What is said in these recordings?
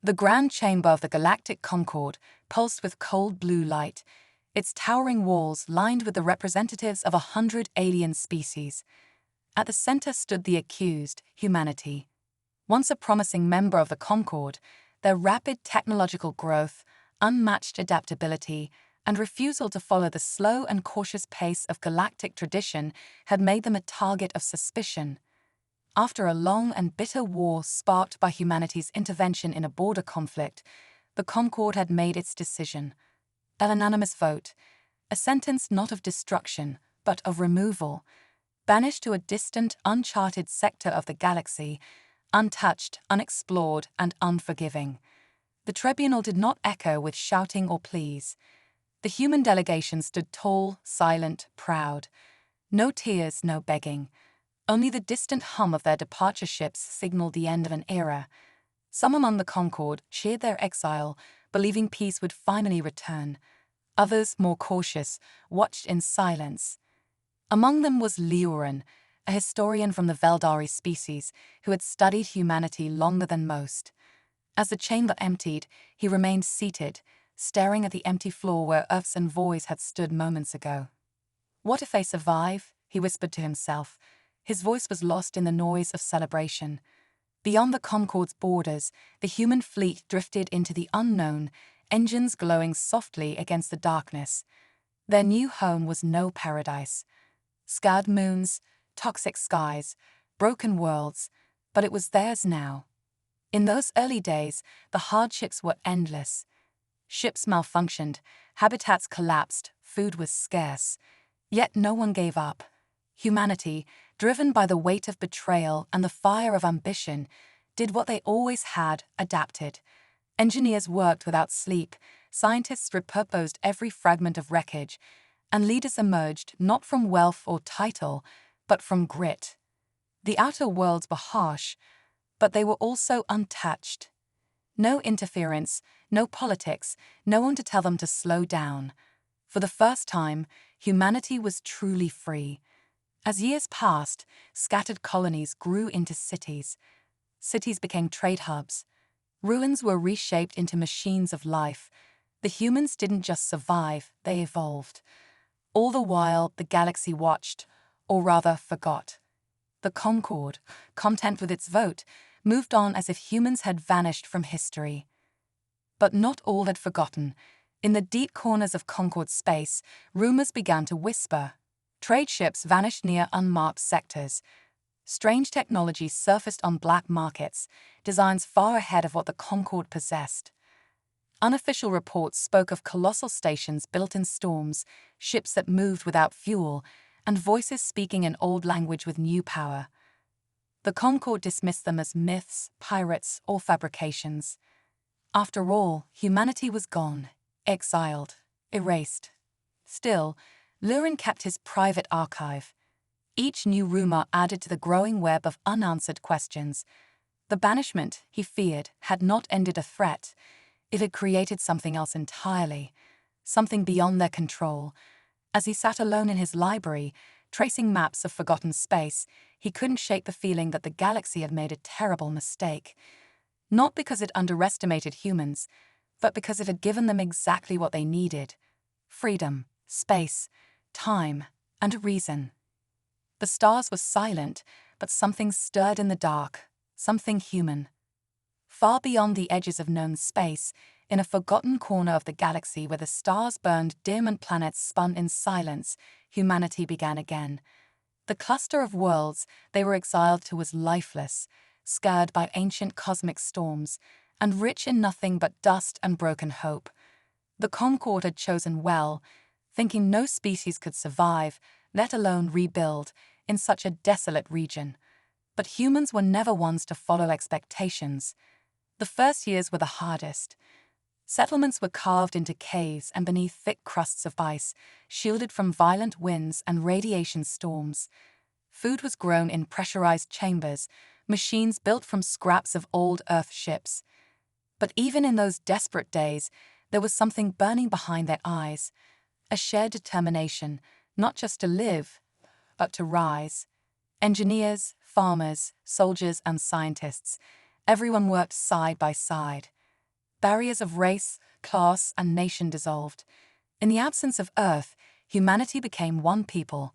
The grand chamber of the galactic Concord pulsed with cold blue light, its towering walls lined with the representatives of 100 alien species. At the center stood the accused, humanity. Once a promising member of the Concord, their rapid technological growth, unmatched adaptability, and refusal to follow the slow and cautious pace of galactic tradition had made them a target of suspicion. After a long and bitter war sparked by humanity's intervention in a border conflict, the Concord had made its decision. An unanimous vote, a sentence not of destruction, but of removal, banished to a distant, uncharted sector of the galaxy, untouched, unexplored, and unforgiving. The tribunal did not echo with shouting or pleas. The human delegation stood tall, silent, proud. No tears, no begging. Only the distant hum of their departure ships signaled the end of an era. Some among the Concord cheered their exile, believing peace would finally return. Others, more cautious, watched in silence. Among them was Leuren, a historian from the Veldari species who had studied humanity longer than most. As the chamber emptied, he remained seated, staring at the empty floor where Earth's envoys had stood moments ago. "What if they survive?" he whispered to himself. His voice was lost in the noise of celebration. Beyond the Concord's borders, the human fleet drifted into the unknown, engines glowing softly against the darkness. Their new home was no paradise. Scarred moons, toxic skies, broken worlds, but it was theirs now. In those early days, the hardships were endless. Ships malfunctioned, habitats collapsed, food was scarce. Yet no one gave up. Humanity, driven by the weight of betrayal and the fire of ambition, did what they always had, adapted. Engineers worked without sleep, scientists repurposed every fragment of wreckage, and leaders emerged not from wealth or title, but from grit. The outer worlds were harsh, but they were also untouched. No interference, no politics, no one to tell them to slow down. For the first time, humanity was truly free. As years passed, scattered colonies grew into cities. Cities became trade hubs. Ruins were reshaped into machines of life. The humans didn't just survive, they evolved. All the while, the galaxy watched, or rather forgot. The Concord, content with its vote, moved on as if humans had vanished from history. But not all had forgotten. In the deep corners of Concord space, rumors began to whisper. Trade ships vanished near unmarked sectors. Strange technology surfaced on black markets, designs far ahead of what the Concord possessed. Unofficial reports spoke of colossal stations built in storms, ships that moved without fuel, and voices speaking an old language with new power. The Concord dismissed them as myths, pirates, or fabrications. After all, humanity was gone, exiled, erased. Still, Leuren kept his private archive. Each new rumor added to the growing web of unanswered questions. The banishment, he feared, had not ended a threat. It had created something else entirely, something beyond their control. As he sat alone in his library, tracing maps of forgotten space, he couldn't shake the feeling that the galaxy had made a terrible mistake. Not because it underestimated humans, but because it had given them exactly what they needed: freedom, space, time, and reason. The stars were silent, but something stirred in the dark, something human. Far beyond the edges of known space, in a forgotten corner of the galaxy where the stars burned dim and planets spun in silence, humanity began again. The cluster of worlds they were exiled to was lifeless, scarred by ancient cosmic storms, and rich in nothing but dust and broken hope. The Concord had chosen well, thinking no species could survive, let alone rebuild, in such a desolate region. But humans were never ones to follow expectations. The first years were the hardest. Settlements were carved into caves and beneath thick crusts of ice, shielded from violent winds and radiation storms. Food was grown in pressurized chambers, machines built from scraps of old Earth ships. But even in those desperate days, there was something burning behind their eyes, a shared determination, not just to live, but to rise. Engineers, farmers, soldiers, and scientists, everyone worked side by side. barriers of race, class, and nation dissolved. In the absence of Earth, humanity became one people,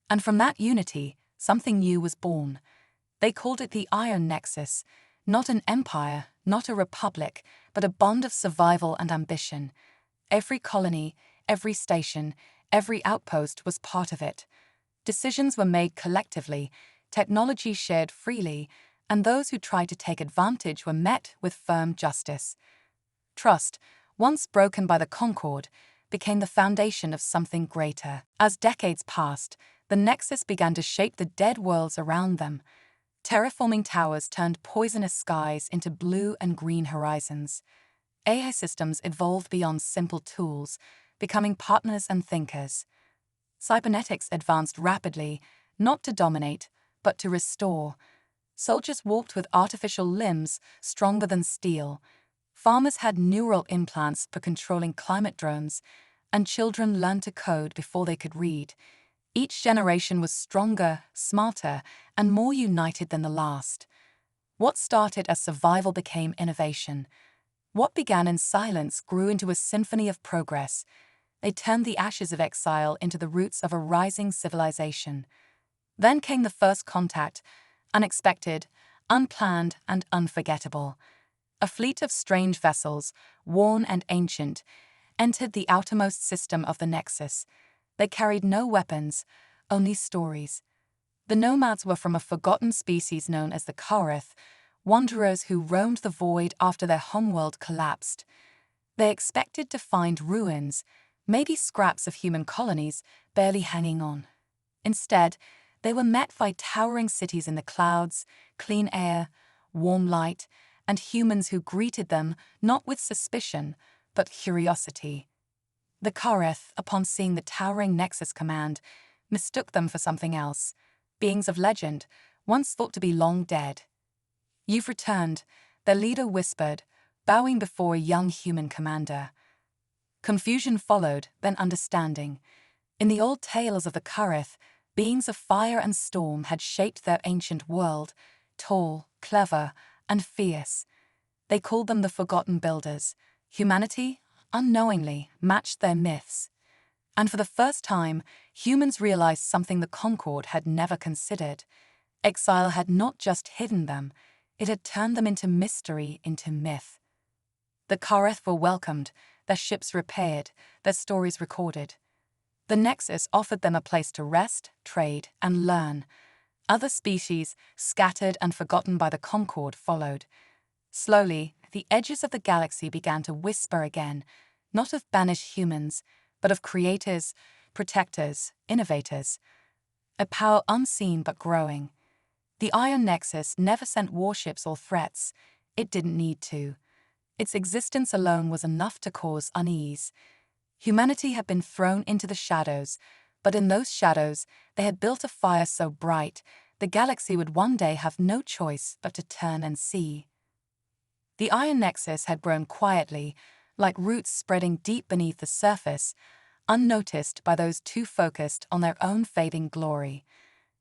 and from that unity, something new was born. They called it the Iron Nexus, not an empire, not a republic, but a bond of survival and ambition. Every colony, every station, every outpost was part of it. Decisions were made collectively, technology shared freely, and those who tried to take advantage were met with firm justice. Trust, once broken by the Concord, became the foundation of something greater. As decades passed, the Nexus began to shape the dead worlds around them. Terraforming towers turned poisonous skies into blue and green horizons. AI systems evolved beyond simple tools, becoming partners and thinkers. Cybernetics advanced rapidly, not to dominate, but to restore. Soldiers walked with artificial limbs stronger than steel. Farmers had neural implants for controlling climate drones, and children learned to code before they could read. Each generation was stronger, smarter, and more united than the last. What started as survival became innovation. What began in silence grew into a symphony of progress. They turned the ashes of exile into the roots of a rising civilization. Then came the first contact, unexpected, unplanned, and unforgettable. A fleet of strange vessels, worn and ancient, entered the outermost system of the Nexus. They carried no weapons, only stories. The nomads were from a forgotten species known as the Kareth, wanderers who roamed the void after their homeworld collapsed. They expected to find ruins, maybe scraps of human colonies, barely hanging on. Instead, they were met by towering cities in the clouds, clean air, warm light, and humans who greeted them not with suspicion, but curiosity. The Kareth, upon seeing the towering Nexus command, mistook them for something else, beings of legend, once thought to be long dead. "You've returned," their leader whispered, bowing before a young human commander. Confusion followed, then understanding. In the old tales of the Kareth, beings of fire and storm had shaped their ancient world, tall, clever, and fierce. They called them the Forgotten Builders. Humanity, unknowingly, matched their myths. And for the first time, humans realized something the Concord had never considered. Exile had not just hidden them, it had turned them into mystery, into myth. The Kareth were welcomed, their ships repaired, their stories recorded. The Nexus offered them a place to rest, trade, and learn. Other species, scattered and forgotten by the Concord, followed. Slowly, the edges of the galaxy began to whisper again, not of banished humans, but of creators, protectors, innovators. A power unseen but growing. The Iron Nexus never sent warships or threats. It didn't need to. Its existence alone was enough to cause unease. Humanity had been thrown into the shadows, but in those shadows they had built a fire so bright the galaxy would one day have no choice but to turn and see. The Iron Nexus had grown quietly, like roots spreading deep beneath the surface, unnoticed by those too focused on their own fading glory.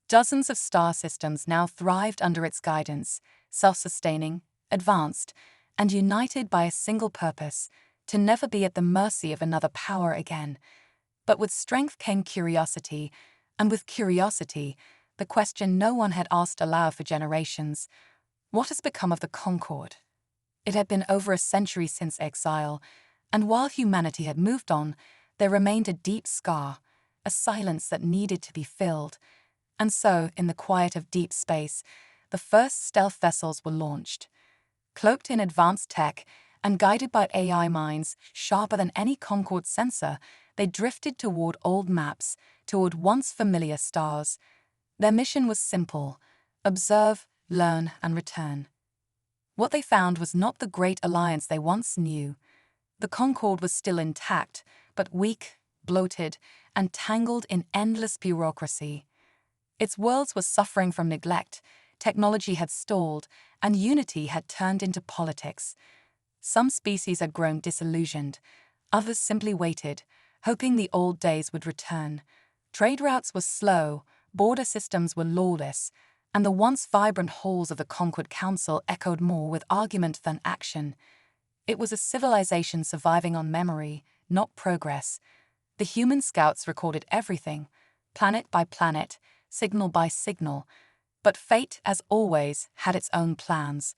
Dozens of star systems now thrived under its guidance, self-sustaining, advanced, and united by a single purpose, to never be at the mercy of another power again. But with strength came curiosity, and with curiosity, the question no one had asked aloud for generations: what has become of the Concord? It had been over a century since exile, and while humanity had moved on, there remained a deep scar, a silence that needed to be filled. And so, in the quiet of deep space, the first stealth vessels were launched. Cloaked in advanced tech and guided by AI minds sharper than any Concord sensor, they drifted toward old maps, toward once familiar stars. Their mission was simple: observe, learn, and return. What they found was not the great alliance they once knew. The Concord was still intact, but weak, bloated, and tangled in endless bureaucracy. Its worlds were suffering from neglect, technology had stalled, and unity had turned into politics. Some species had grown disillusioned, others simply waited, hoping the old days would return. Trade routes were slow, border systems were lawless, and the once vibrant halls of the Concord Council echoed more with argument than action. It was a civilization surviving on memory, not progress. The human scouts recorded everything, planet by planet, signal by signal, but fate, as always, had its own plans.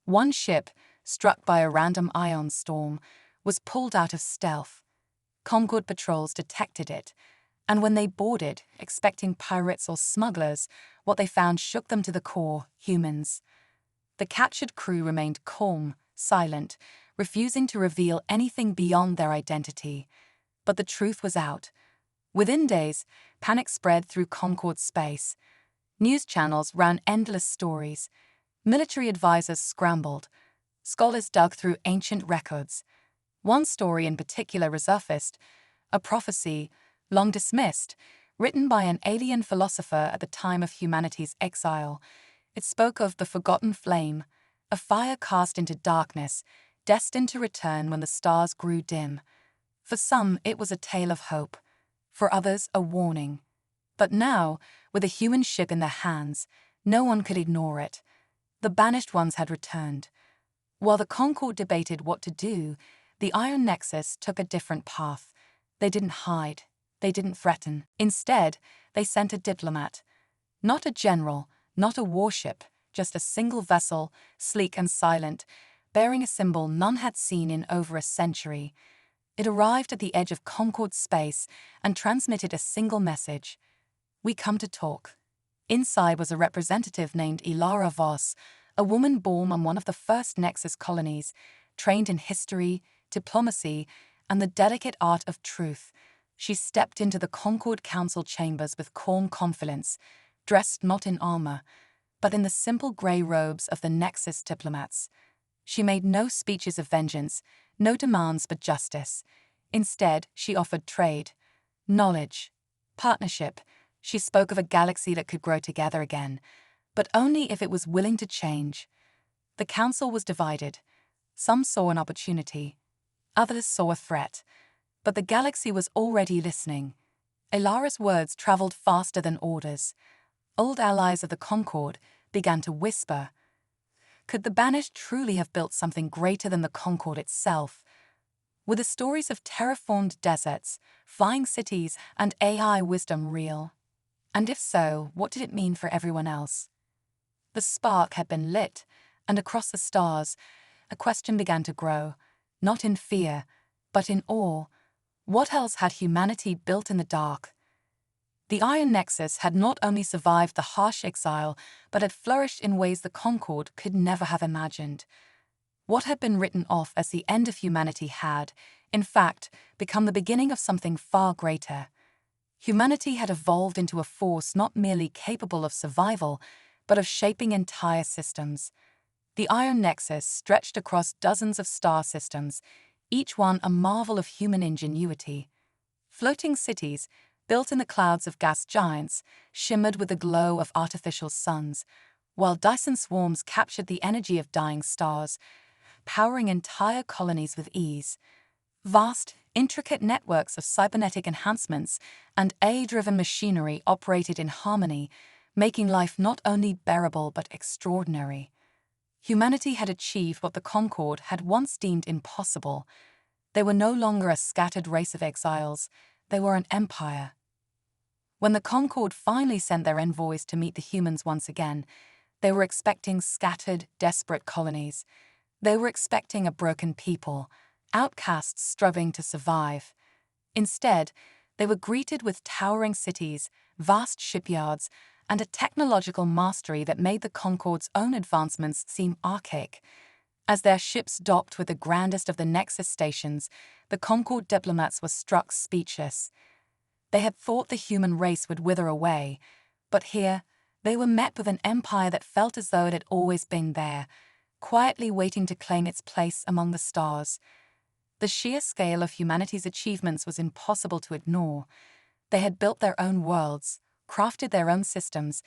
One ship, struck by a random ion storm, was pulled out of stealth. Concord patrols detected it, and when they boarded, expecting pirates or smugglers, what they found shook them to the core: humans. The captured crew remained calm, silent, refusing to reveal anything beyond their identity. But the truth was out. Within days, panic spread through Concord's space. News channels ran endless stories. Military advisors scrambled. Scholars dug through ancient records. One story in particular resurfaced, a prophecy, long dismissed, written by an alien philosopher at the time of humanity's exile. It spoke of the forgotten flame, a fire cast into darkness, destined to return when the stars grew dim. For some, it was a tale of hope. For others, a warning. But now, with a human ship in their hands, no one could ignore it. The Banished ones had returned. While the Concorde debated what to do, the Iron Nexus took a different path. They didn't hide. They didn't threaten. Instead, they sent a diplomat. Not a general, not a warship, just a single vessel, sleek and silent, bearing a symbol none had seen in over a century. It arrived at the edge of Concorde space and transmitted a single message: "We come to talk." Inside was a representative named Ilara Voss, a woman born on one of the first Nexus colonies, trained in history, diplomacy, and the delicate art of truth. She stepped into the Concorde Council chambers with calm confidence, dressed not in armor, but in the simple grey robes of the Nexus diplomats. She made no speeches of vengeance, no demands but justice. Instead, she offered trade, knowledge, partnership. She spoke of a galaxy that could grow together again, but only if it was willing to change. The council was divided. Some saw an opportunity. Others saw a threat. But the galaxy was already listening. Ilara's words traveled faster than orders. Old allies of the Concorde began to whisper. Could the Banished truly have built something greater than the Concorde itself? Were the stories of terraformed deserts, flying cities, and AI wisdom real? And if so, what did it mean for everyone else? The spark had been lit, and across the stars, a question began to grow, not in fear, but in awe. What else had humanity built in the dark? The Iron Nexus had not only survived the harsh exile, but had flourished in ways the Concorde could never have imagined. What had been written off as the end of humanity had, in fact, become the beginning of something far greater. Humanity had evolved into a force not merely capable of survival, but of shaping entire systems. The Iron Nexus stretched across dozens of star systems, each one a marvel of human ingenuity. Floating cities, built in the clouds of gas giants, shimmered with the glow of artificial suns, while Dyson swarms captured the energy of dying stars, powering entire colonies with ease. Vast, intricate networks of cybernetic enhancements and AI-driven machinery operated in harmony, making life not only bearable but extraordinary. Humanity had achieved what the Concorde had once deemed impossible. They were no longer a scattered race of exiles, they were an empire. When the Concorde finally sent their envoys to meet the humans once again, they were expecting scattered, desperate colonies. They were expecting a broken people, outcasts struggling to survive. Instead, they were greeted with towering cities, vast shipyards, and a technological mastery that made the Concorde's own advancements seem archaic. As their ships docked with the grandest of the Nexus stations, the Concorde diplomats were struck speechless. They had thought the human race would wither away, but here they were met with an empire that felt as though it had always been there, quietly waiting to claim its place among the stars. The sheer scale of humanity's achievements was impossible to ignore. They had built their own worlds, crafted their own systems,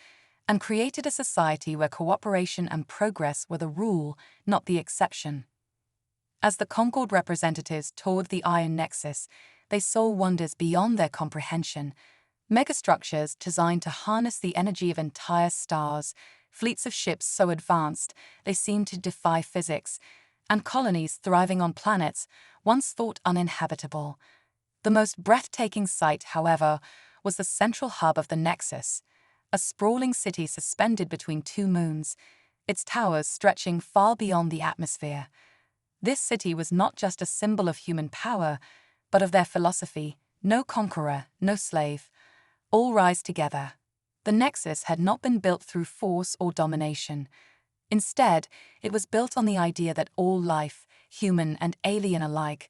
and created a society where cooperation and progress were the rule, not the exception. As the Concorde representatives toured the Iron Nexus, they saw wonders beyond their comprehension. Megastructures designed to harness the energy of entire stars, fleets of ships so advanced they seemed to defy physics, and colonies thriving on planets once thought uninhabitable. The most breathtaking sight, however, was the central hub of the Nexus, a sprawling city suspended between two moons, its towers stretching far beyond the atmosphere. This city was not just a symbol of human power, but of their philosophy: no conqueror, no slave, all rise together. The Nexus had not been built through force or domination. Instead, it was built on the idea that all life, human and alien alike,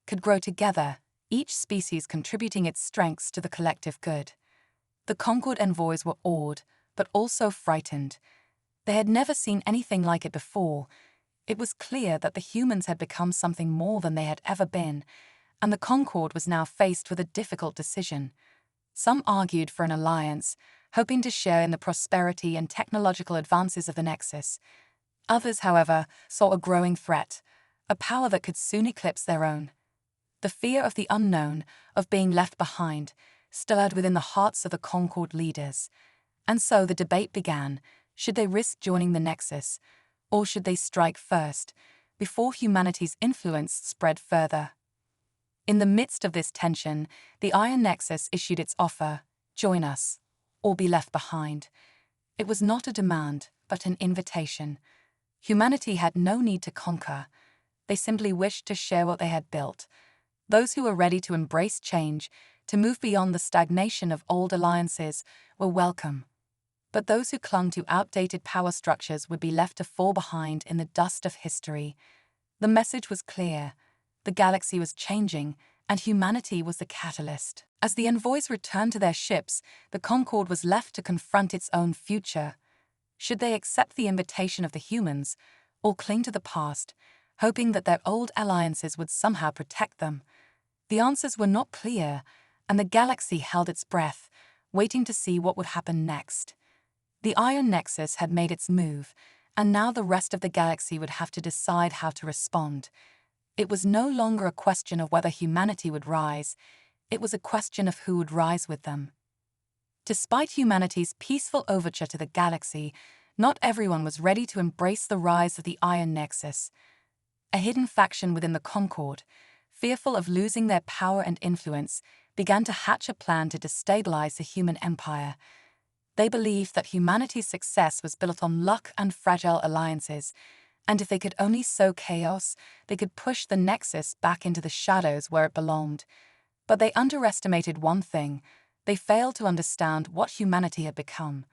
could grow together, each species contributing its strengths to the collective good. The Concord envoys were awed, but also frightened. They had never seen anything like it before. It was clear that the humans had become something more than they had ever been, and the Concord was now faced with a difficult decision. Some argued for an alliance, hoping to share in the prosperity and technological advances of the Nexus. Others, however, saw a growing threat, a power that could soon eclipse their own. The fear of the unknown, of being left behind, stirred within the hearts of the Concord leaders. And so the debate began: should they risk joining the Nexus, or should they strike first, before humanity's influence spread further? In the midst of this tension, the Iron Nexus issued its offer: join us, or be left behind. It was not a demand, but an invitation. Humanity had no need to conquer. They simply wished to share what they had built. Those who were ready to embrace change, to move beyond the stagnation of old alliances, were welcome. But those who clung to outdated power structures would be left to fall behind in the dust of history. The message was clear: the galaxy was changing, and humanity was the catalyst. As the envoys returned to their ships, the Concord was left to confront its own future. Should they accept the invitation of the humans, or cling to the past, hoping that their old alliances would somehow protect them? The answers were not clear, and the galaxy held its breath, waiting to see what would happen next. The Iron Nexus had made its move, and now the rest of the galaxy would have to decide how to respond. It was no longer a question of whether humanity would rise, it was a question of who would rise with them. Despite humanity's peaceful overture to the galaxy, not everyone was ready to embrace the rise of the Iron Nexus. A hidden faction within the Concord, fearful of losing their power and influence, began to hatch a plan to destabilize the human empire. They believed that humanity's success was built on luck and fragile alliances, and if they could only sow chaos, they could push the Nexus back into the shadows where it belonged. But they underestimated one thing: they failed to understand what humanity had become.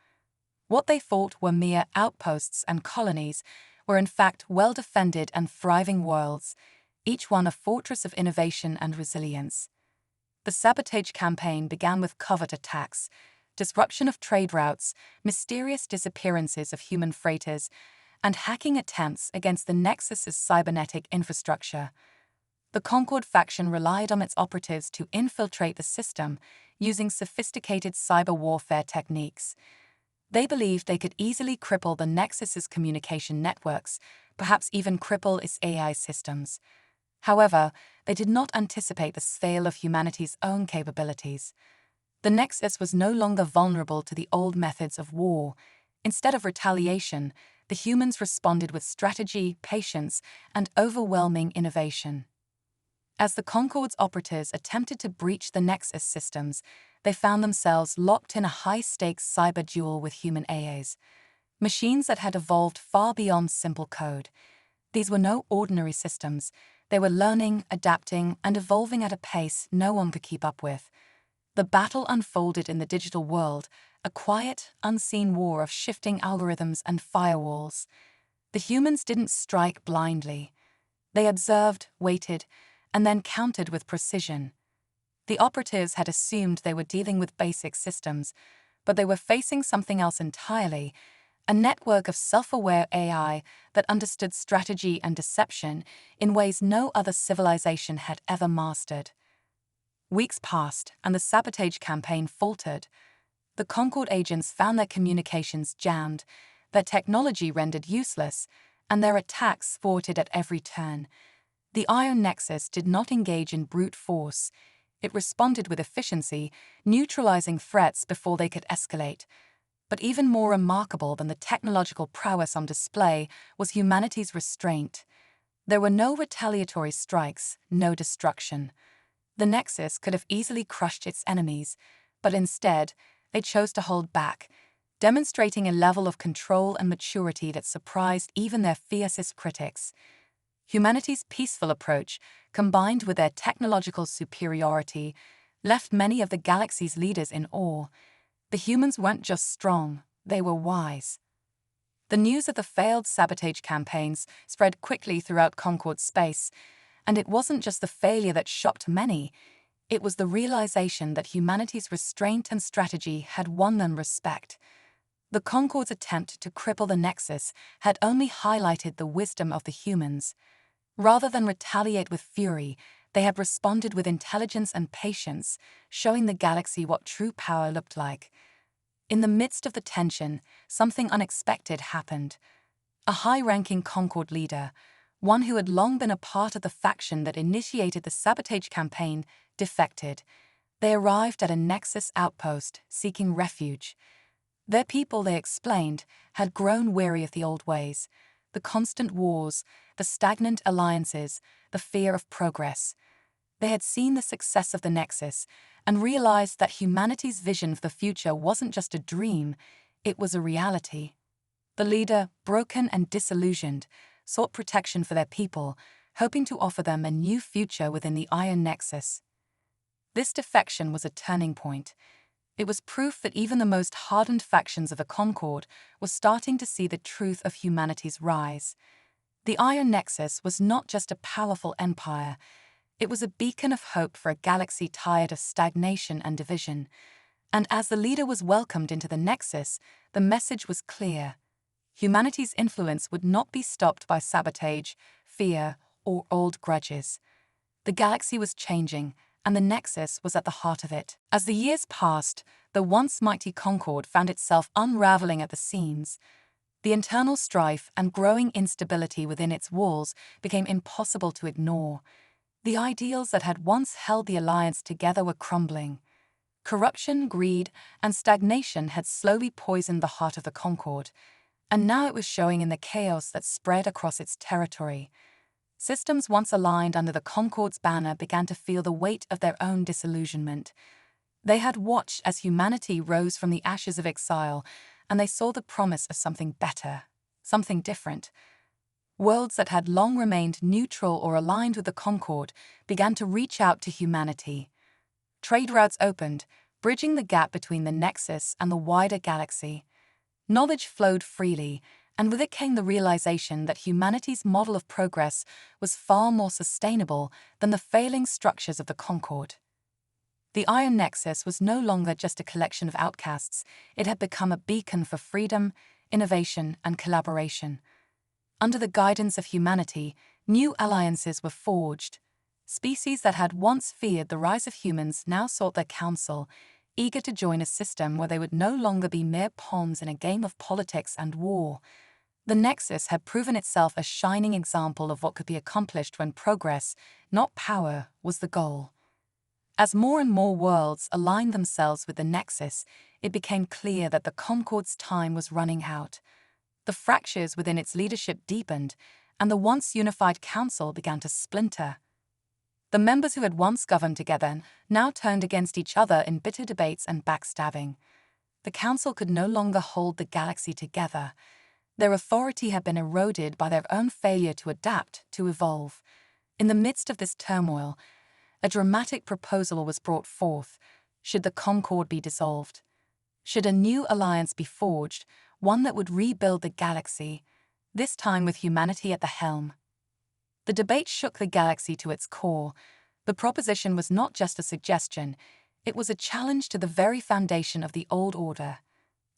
What they thought were mere outposts and colonies were in fact well-defended and thriving worlds, each one a fortress of innovation and resilience. The sabotage campaign began with covert attacks, disruption of trade routes, mysterious disappearances of human freighters, and hacking attempts against the Nexus's cybernetic infrastructure. The Concord faction relied on its operatives to infiltrate the system using sophisticated cyber warfare techniques. They believed they could easily cripple the Nexus's communication networks, perhaps even cripple its AI systems. However, they did not anticipate the scale of humanity's own capabilities. The Nexus was no longer vulnerable to the old methods of war. Instead of retaliation, the humans responded with strategy, patience, and overwhelming innovation. As the Concord's operatives attempted to breach the Nexus systems, they found themselves locked in a high-stakes cyber duel with human AIs, machines that had evolved far beyond simple code. These were no ordinary systems. They were learning, adapting, and evolving at a pace no one could keep up with. The battle unfolded in the digital world, a quiet, unseen war of shifting algorithms and firewalls. The humans didn't strike blindly. They observed, waited, and then countered with precision. The operatives had assumed they were dealing with basic systems, but they were facing something else entirely: a network of self-aware AI that understood strategy and deception in ways no other civilization had ever mastered. Weeks passed, and the sabotage campaign faltered. The Concord agents found their communications jammed, their technology rendered useless, and their attacks thwarted at every turn. The Iron Nexus did not engage in brute force. It responded with efficiency, neutralizing threats before they could escalate. But even more remarkable than the technological prowess on display was humanity's restraint. There were no retaliatory strikes, no destruction. The Nexus could have easily crushed its enemies, but instead, they chose to hold back, demonstrating a level of control and maturity that surprised even their fiercest critics. Humanity's peaceful approach, combined with their technological superiority, left many of the galaxy's leaders in awe. The humans weren't just strong, they were wise. The news of the failed sabotage campaigns spread quickly throughout Concord's space, and it wasn't just the failure that shocked many, it was the realization that humanity's restraint and strategy had won them respect. The Concord's attempt to cripple the Nexus had only highlighted the wisdom of the humans. Rather than retaliate with fury, they had responded with intelligence and patience, showing the galaxy what true power looked like. In the midst of the tension, something unexpected happened. A high-ranking Concord leader, one who had long been a part of the faction that initiated the sabotage campaign, defected. They arrived at a Nexus outpost, seeking refuge. Their people, they explained, had grown weary of the old ways, the constant wars, the stagnant alliances, the fear of progress. They had seen the success of the Nexus and realized that humanity's vision for the future wasn't just a dream, it was a reality. The leader, broken and disillusioned, sought protection for their people, hoping to offer them a new future within the Iron Nexus. This defection was a turning point. It was proof that even the most hardened factions of the Concord were starting to see the truth of humanity's rise. The Iron Nexus was not just a powerful empire, it was a beacon of hope for a galaxy tired of stagnation and division. And as the leader was welcomed into the Nexus, the message was clear. Humanity's influence would not be stopped by sabotage, fear, or old grudges. The galaxy was changing, and the Nexus was at the heart of it. As the years passed, the once mighty Concord found itself unraveling at the seams. The internal strife and growing instability within its walls became impossible to ignore. The ideals that had once held the Alliance together were crumbling. Corruption, greed, and stagnation had slowly poisoned the heart of the Concord, and now it was showing in the chaos that spread across its territory. Systems once aligned under the Concord's banner began to feel the weight of their own disillusionment. They had watched as humanity rose from the ashes of exile, and they saw the promise of something better, something different. Worlds that had long remained neutral or aligned with the Concord began to reach out to humanity. Trade routes opened, bridging the gap between the Nexus and the wider galaxy. Knowledge flowed freely, and with it came the realization that humanity's model of progress was far more sustainable than the failing structures of the Concord. The Iron Nexus was no longer just a collection of outcasts, it had become a beacon for freedom, innovation, and collaboration. Under the guidance of humanity, new alliances were forged. Species that had once feared the rise of humans now sought their counsel, eager to join a system where they would no longer be mere pawns in a game of politics and war. The Nexus had proven itself a shining example of what could be accomplished when progress, not power, was the goal. As more and more worlds aligned themselves with the Nexus, it became clear that the Concord's time was running out. The fractures within its leadership deepened, and the once unified council began to splinter. The members who had once governed together now turned against each other in bitter debates and backstabbing. The council could no longer hold the galaxy together. Their authority had been eroded by their own failure to adapt, to evolve. In the midst of this turmoil, a dramatic proposal was brought forth. Should the Concord be dissolved? Should a new alliance be forged, one that would rebuild the galaxy, this time with humanity at the helm? The debate shook the galaxy to its core. The proposition was not just a suggestion, it was a challenge to the very foundation of the old order.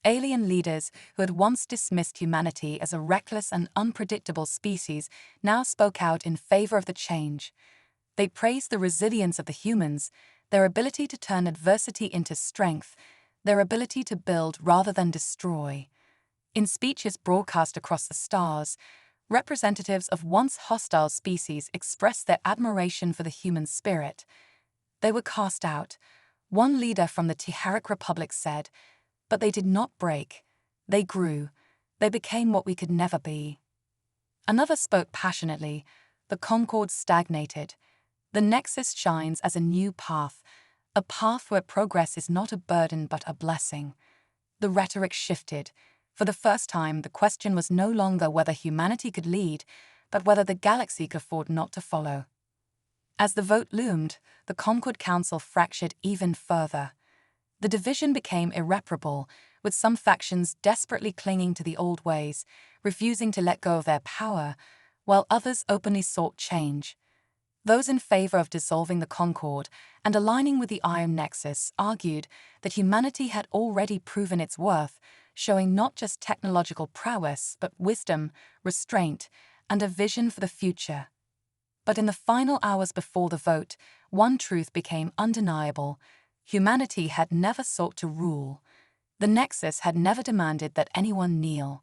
Alien leaders who had once dismissed humanity as a reckless and unpredictable species now spoke out in favor of the change. They praised the resilience of the humans, their ability to turn adversity into strength, their ability to build rather than destroy. In speeches broadcast across the stars, representatives of once hostile species expressed their admiration for the human spirit. They were cast out. One leader from the Teharic Republic said, "But they did not break. They grew. They became what we could never be." Another spoke passionately, the Concord stagnated. The Nexus shines as a new path, a path where progress is not a burden but a blessing. The rhetoric shifted. For the first time, the question was no longer whether humanity could lead, but whether the galaxy could afford not to follow. As the vote loomed, the Concord Council fractured even further. The division became irreparable, with some factions desperately clinging to the old ways, refusing to let go of their power, while others openly sought change. Those in favor of dissolving the Concord and aligning with the Iron Nexus argued that humanity had already proven its worth, showing not just technological prowess but wisdom, restraint, and a vision for the future. But in the final hours before the vote, one truth became undeniable. Humanity had never sought to rule. The Nexus had never demanded that anyone kneel.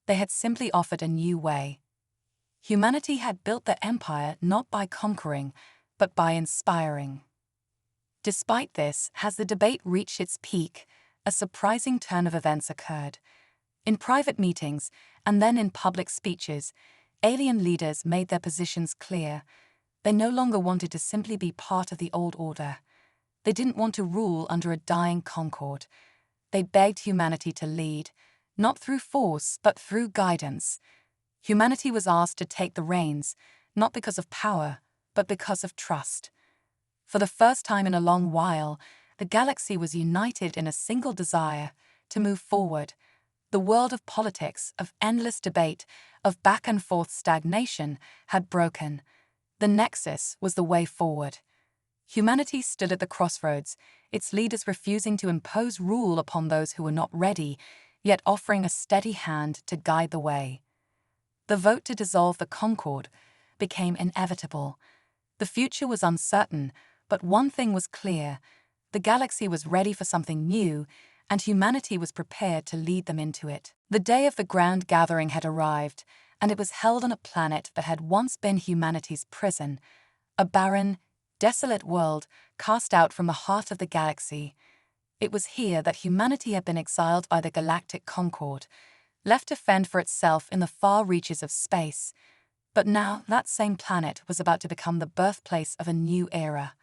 They had simply offered a new way. Humanity had built their empire not by conquering, but by inspiring. Despite this, as the debate reached its peak, a surprising turn of events occurred. In private meetings, and then in public speeches, alien leaders made their positions clear. They no longer wanted to simply be part of the old order. They didn't want to rule under a dying Concord. They begged humanity to lead, not through force, but through guidance. Humanity was asked to take the reins, not because of power, but because of trust. For the first time in a long while, the galaxy was united in a single desire to move forward. The world of politics, of endless debate, of back-and-forth stagnation had broken. The Nexus was the way forward. Humanity stood at the crossroads, its leaders refusing to impose rule upon those who were not ready, yet offering a steady hand to guide the way. The vote to dissolve the Concord became inevitable. The future was uncertain, but one thing was clear: the galaxy was ready for something new, and humanity was prepared to lead them into it. The day of the grand gathering had arrived, and it was held on a planet that had once been humanity's prison, a barren, desolate world cast out from the heart of the galaxy. It was here that humanity had been exiled by the galactic Concord, left to fend for itself in the far reaches of space. But now that same planet was about to become the birthplace of a new era.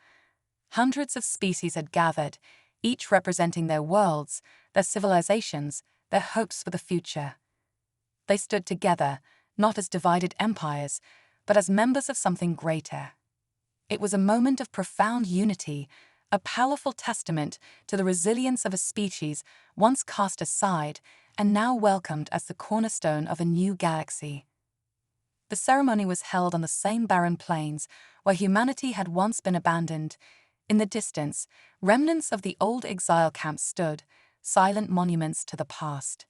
Hundreds of species had gathered, each representing their worlds, their civilizations, their hopes for the future. They stood together, not as divided empires, but as members of something greater. It was a moment of profound unity, a powerful testament to the resilience of a species once cast aside and now welcomed as the cornerstone of a new galaxy. The ceremony was held on the same barren plains where humanity had once been abandoned. In the distance, remnants of the old exile camps stood, silent monuments to the past.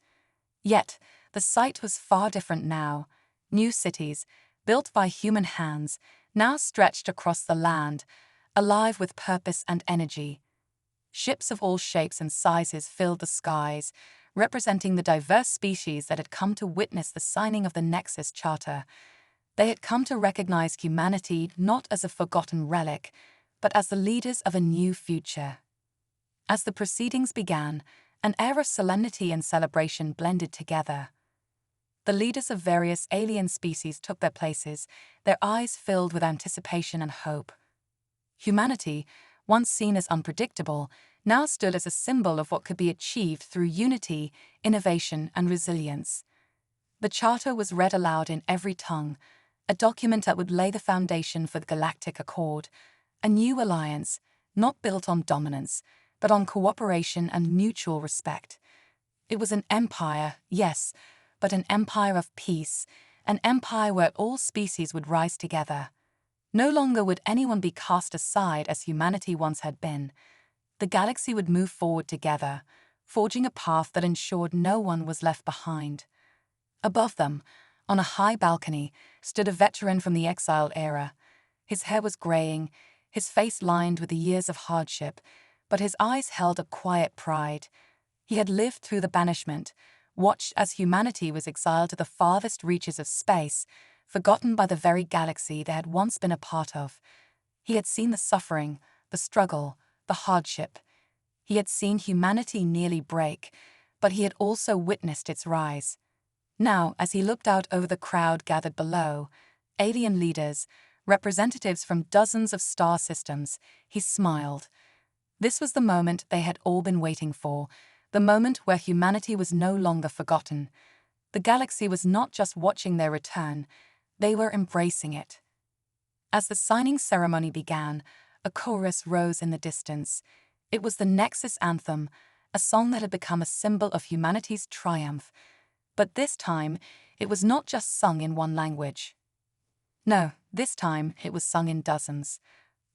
Yet, the sight was far different now. New cities, built by human hands, now stretched across the land, alive with purpose and energy. Ships of all shapes and sizes filled the skies, representing the diverse species that had come to witness the signing of the Nexus Charter. They had come to recognize humanity not as a forgotten relic, but as the leaders of a new future. As the proceedings began, an air of solemnity and celebration blended together. The leaders of various alien species took their places, their eyes filled with anticipation and hope. Humanity, once seen as unpredictable, now stood as a symbol of what could be achieved through unity, innovation, and resilience. The Charter was read aloud in every tongue, a document that would lay the foundation for the Galactic Accord, a new alliance, not built on dominance, but on cooperation and mutual respect. It was an empire, yes, but an empire of peace, an empire where all species would rise together. No longer would anyone be cast aside as humanity once had been. The galaxy would move forward together, forging a path that ensured no one was left behind. Above them, on a high balcony, stood a veteran from the exile era. His hair was graying, his face lined with the years of hardship, but his eyes held a quiet pride. He had lived through the banishment, watched as humanity was exiled to the farthest reaches of space, forgotten by the very galaxy they had once been a part of. He had seen the suffering, the struggle, the hardship. He had seen humanity nearly break, but he had also witnessed its rise. Now, as he looked out over the crowd gathered below, alien leaders, representatives from dozens of star systems. He smiled. This was the moment they had all been waiting for, the moment where humanity was no longer forgotten. The galaxy was not just watching their return, they were embracing it. As the signing ceremony began, a chorus rose in the distance. It was the Nexus Anthem, a song that had become a symbol of humanity's triumph. But this time, it was not just sung in one language. No, this time it was sung in dozens.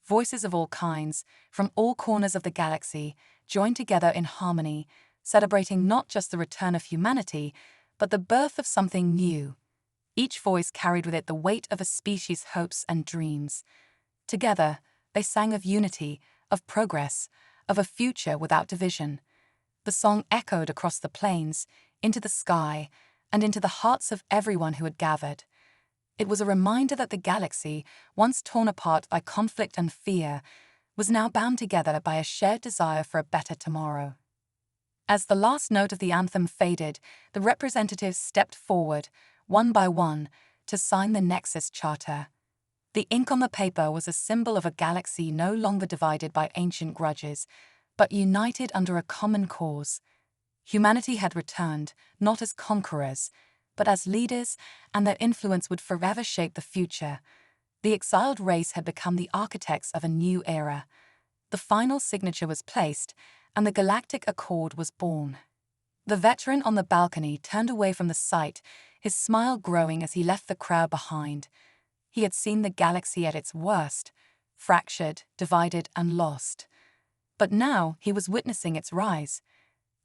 Voices of all kinds, from all corners of the galaxy, joined together in harmony, celebrating not just the return of humanity, but the birth of something new. Each voice carried with it the weight of a species' hopes and dreams. Together, they sang of unity, of progress, of a future without division. The song echoed across the plains, into the sky, and into the hearts of everyone who had gathered. It was a reminder that the galaxy, once torn apart by conflict and fear, was now bound together by a shared desire for a better tomorrow. As the last note of the anthem faded, the representatives stepped forward, one by one, to sign the Nexus Charter. The ink on the paper was a symbol of a galaxy no longer divided by ancient grudges, but united under a common cause. Humanity had returned, not as conquerors, but as leaders, and their influence would forever shape the future. The exiled race had become the architects of a new era. The final signature was placed, and the Galactic Accord was born. The veteran on the balcony turned away from the sight, his smile growing as he left the crowd behind. He had seen the galaxy at its worst, fractured, divided, and lost. But now he was witnessing its rise.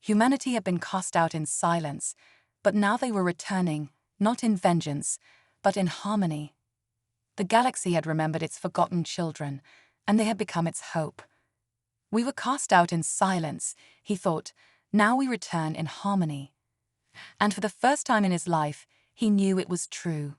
Humanity had been cast out in silence, but now they were returning, not in vengeance, but in harmony. The galaxy had remembered its forgotten children, and they had become its hope. We were cast out in silence, he thought, now we return in harmony. And for the first time in his life, he knew it was true.